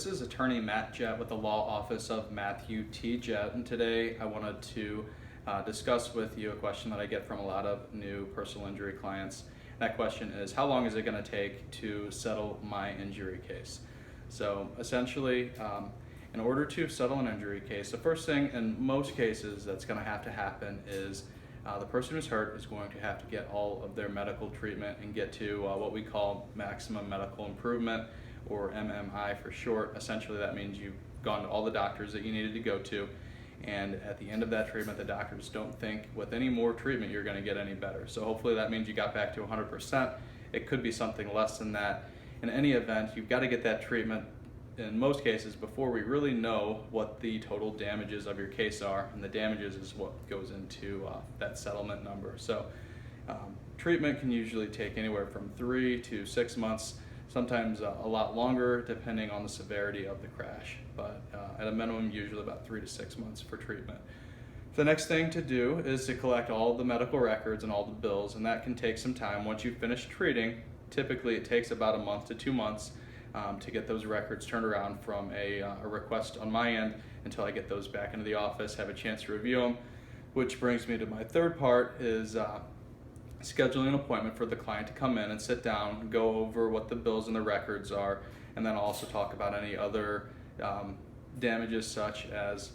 is attorney Matt Jett with the Law Office of Matthew T. Jett, and today I wanted to discuss with you a question that I get from a lot of new personal injury clients. That question is, how long is it going to take to settle my injury case? So essentially, in order to settle an injury case, the first thing in most cases that's going to happen is the person who's hurt is going to have to get all of their medical treatment and get to what we call maximum medical improvement, or MMI for short. Essentially, that means you've gone to all the doctors that you needed to go to, and at the end of that treatment, the doctors don't think with any more treatment you're going to get any better. So hopefully that means you got back to 100%. It could be something less than that. In any event, you've got to get that treatment in most cases before we really know what the total damages of your case are, and the damages is what goes into that settlement number. So treatment can usually take anywhere from 3 to 6 months, sometimes a lot longer depending on the severity of the crash, but at a minimum usually about 3 to 6 months for treatment. The next thing to do is to collect all the medical records and all the bills, and that can take some time. Once you finish treating, typically it takes about a month to 2 months to get those records turned around from a request on my end until I get those back into the office, have a chance to review them, which brings me to my third part is scheduling an appointment for the client to come in and sit down, go over what the bills and the records are, and then also talk about any other damages such as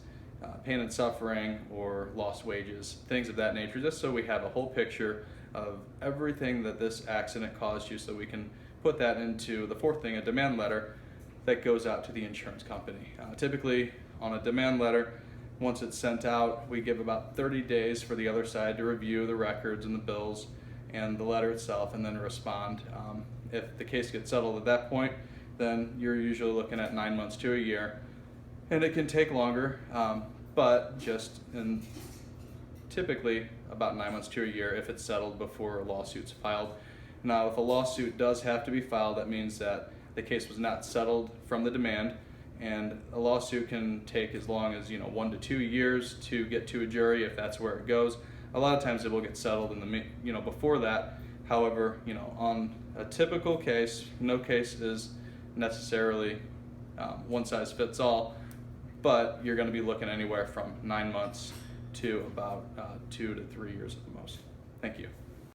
pain and suffering or lost wages, things of that nature, just so we have a whole picture of everything that this accident caused you, so we can put that into the fourth thing, a demand letter that goes out to the insurance company. Typically on a demand letter, once it's sent out, we give about 30 days for the other side to review the records and the bills and the letter itself, and then respond. If the case gets settled at that point, then you're usually looking at 9 months to a year, and it can take longer, but just in typically about 9 months to a year if it's settled before a lawsuit's filed. Now, if a lawsuit does have to be filed, that means that the case was not settled from the demand, and a lawsuit can take as long as 1 to 2 years to get to a jury if that's where it goes. A lot of times it will get settled in the before that. However, on a typical case, no case is necessarily one size fits all, but you're going to be looking anywhere from 9 months to about 2 to 3 years at the most. Thank you.